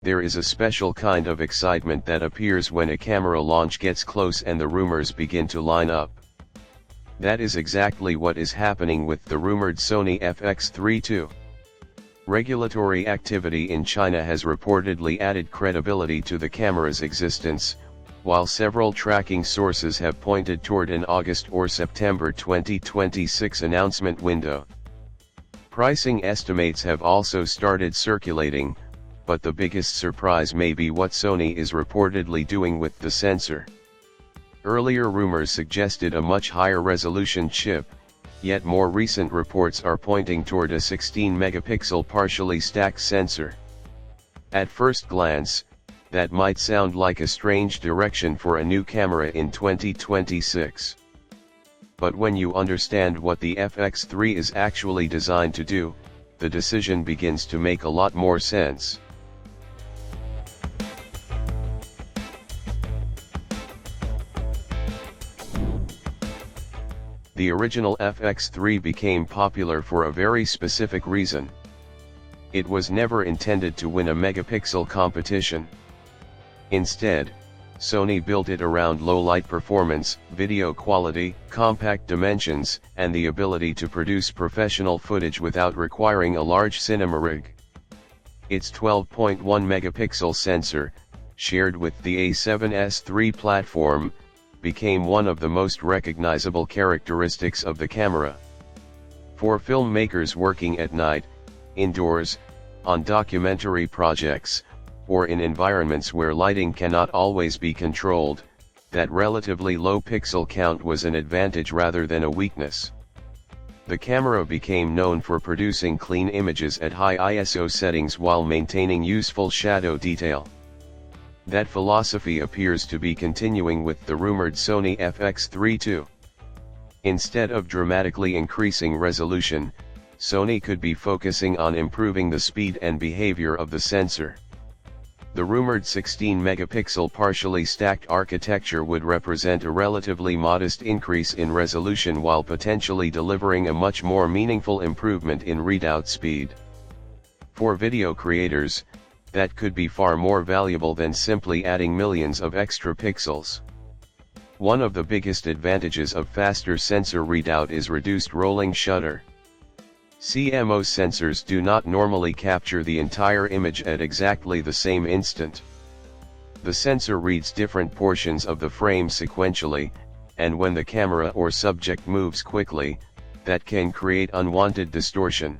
There is a special kind of excitement that appears when a camera launch gets close and the rumors begin to line up. That is exactly what is happening with the rumored Sony FX3 II. Regulatory activity in China has reportedly added credibility to the camera's existence, while several tracking sources have pointed toward an August or September 2026 announcement window. Pricing estimates have also started circulating, but the biggest surprise may be what Sony is reportedly doing with the sensor. Earlier rumors suggested a much higher resolution chip, yet more recent reports are pointing toward a 16-megapixel partially stacked sensor. At first glance, that might sound like a strange direction for a new camera in 2026. But when you understand what the FX3 is actually designed to do, the decision begins to make a lot more sense. The original FX3 became popular for a very specific reason. It was never intended to win a megapixel competition. Instead, Sony built it around low light performance, video quality, compact dimensions, and the ability to produce professional footage without requiring a large cinema rig. Its 12.1 megapixel sensor, shared with the A7S III platform, became one of the most recognizable characteristics of the camera. For filmmakers working at night, indoors, on documentary projects, or in environments where lighting cannot always be controlled, that relatively low pixel count was an advantage rather than a weakness. The camera became known for producing clean images at high ISO settings while maintaining useful shadow detail. That philosophy appears to be continuing with the rumored Sony FX3 II. Instead of dramatically increasing resolution, Sony could be focusing on improving the speed and behavior of the sensor. The rumored 16-megapixel partially stacked architecture would represent a relatively modest increase in resolution while potentially delivering a much more meaningful improvement in readout speed. For video creators, that could be far more valuable than simply adding millions of extra pixels. One of the biggest advantages of faster sensor readout is reduced rolling shutter. CMOS sensors do not normally capture the entire image at exactly the same instant. The sensor reads different portions of the frame sequentially, and when the camera or subject moves quickly, that can create unwanted distortion.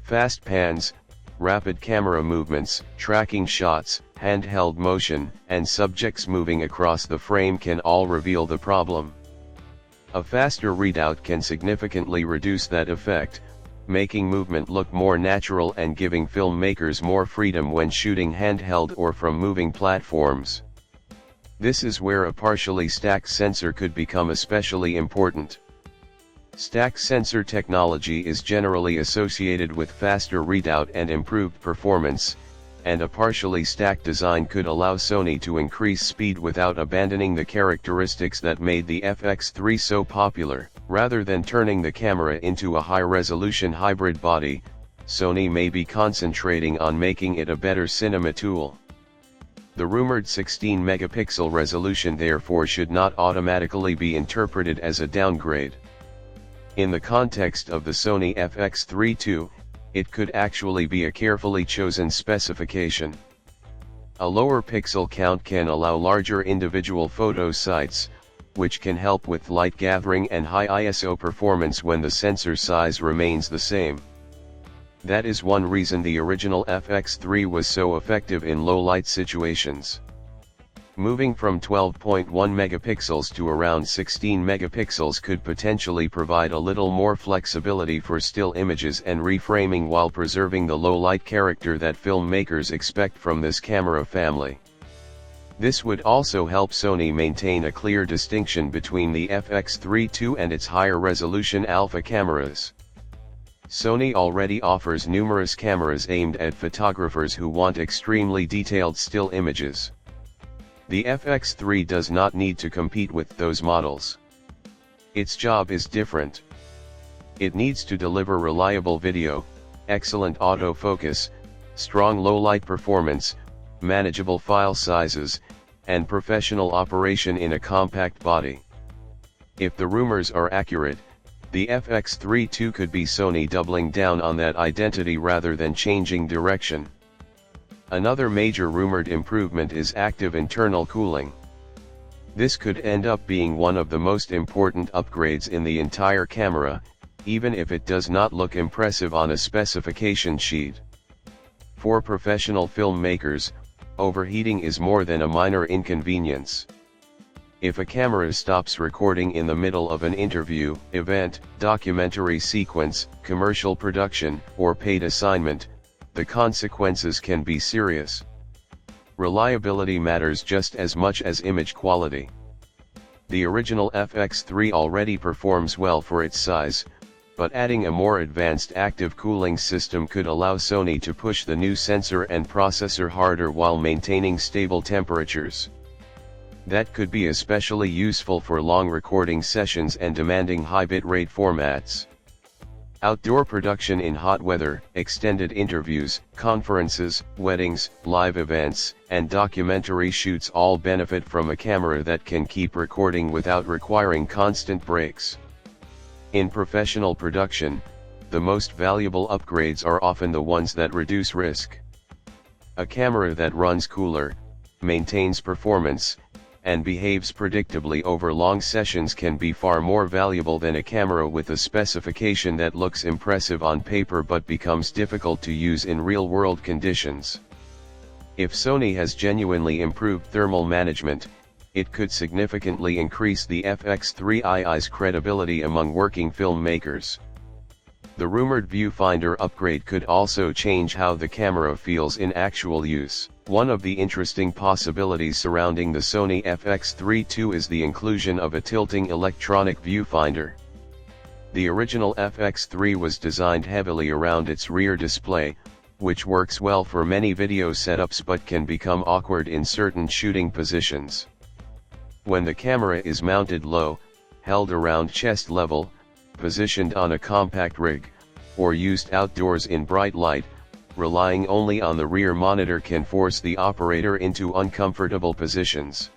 Fast pans, rapid camera movements, tracking shots, handheld motion, and subjects moving across the frame can all reveal the problem. A faster readout can significantly reduce that effect, making movement look more natural and giving filmmakers more freedom when shooting handheld or from moving platforms. This is where a partially stacked sensor could become especially important. Stacked sensor technology is generally associated with faster readout and improved performance, and a partially stacked design could allow Sony to increase speed without abandoning the characteristics that made the FX3 so popular. Rather than turning the camera into a high-resolution hybrid body, Sony may be concentrating on making it a better cinema tool. The rumored 16-megapixel resolution therefore should not automatically be interpreted as a downgrade. In the context of the Sony FX3 II, it could actually be a carefully chosen specification. A lower pixel count can allow larger individual photo sites, which can help with light gathering and high ISO performance when the sensor size remains the same. That is one reason the original FX3 was so effective in low light situations. Moving from 12.1 megapixels to around 16 megapixels could potentially provide a little more flexibility for still images and reframing while preserving the low light character that filmmakers expect from this camera family. This would also help Sony maintain a clear distinction between the FX3 II and its higher resolution alpha cameras. Sony already offers numerous cameras aimed at photographers who want extremely detailed still images. The FX3 does not need to compete with those models. Its job is different. It needs to deliver reliable video, excellent autofocus, strong low-light performance, manageable file sizes, and professional operation in a compact body. If the rumors are accurate, the FX3 II could be Sony doubling down on that identity rather than changing direction. Another major rumored improvement is active internal cooling. This could end up being one of the most important upgrades in the entire camera, even if it does not look impressive on a specification sheet. For professional filmmakers, overheating is more than a minor inconvenience. If a camera stops recording in the middle of an interview, event, documentary sequence, commercial production, or paid assignment, the consequences can be serious. Reliability matters just as much as image quality. The original FX3 already performs well for its size, but adding a more advanced active cooling system could allow Sony to push the new sensor and processor harder while maintaining stable temperatures. That could be especially useful for long recording sessions and demanding high bitrate formats. Outdoor production in hot weather, extended interviews, conferences, weddings, live events, and documentary shoots all benefit from a camera that can keep recording without requiring constant breaks. In professional production, the most valuable upgrades are often the ones that reduce risk. A camera that runs cooler, maintains performance, and behaves predictably over long sessions can be far more valuable than a camera with a specification that looks impressive on paper but becomes difficult to use in real-world conditions. If Sony has genuinely improved thermal management, it could significantly increase the FX3 II's credibility among working filmmakers. The rumored viewfinder upgrade could also change how the camera feels in actual use. One of the interesting possibilities surrounding the Sony FX3 II is the inclusion of a tilting electronic viewfinder. The original FX3 was designed heavily around its rear display, which works well for many video setups but can become awkward in certain shooting positions. When the camera is mounted low, held around chest level, positioned on a compact rig, or used outdoors in bright light, relying only on the rear monitor can force the operator into uncomfortable positions.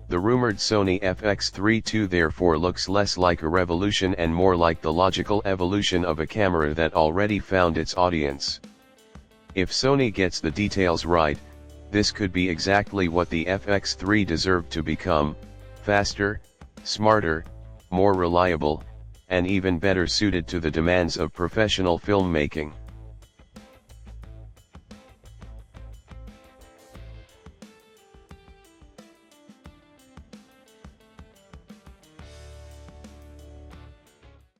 The rumored Sony FX3 II therefore looks less like a revolution and more like the logical evolution of a camera that already found its audience. If Sony gets the details right, this could be exactly what the FX3 deserved to become: faster, smarter, more reliable, and even better suited to the demands of professional filmmaking.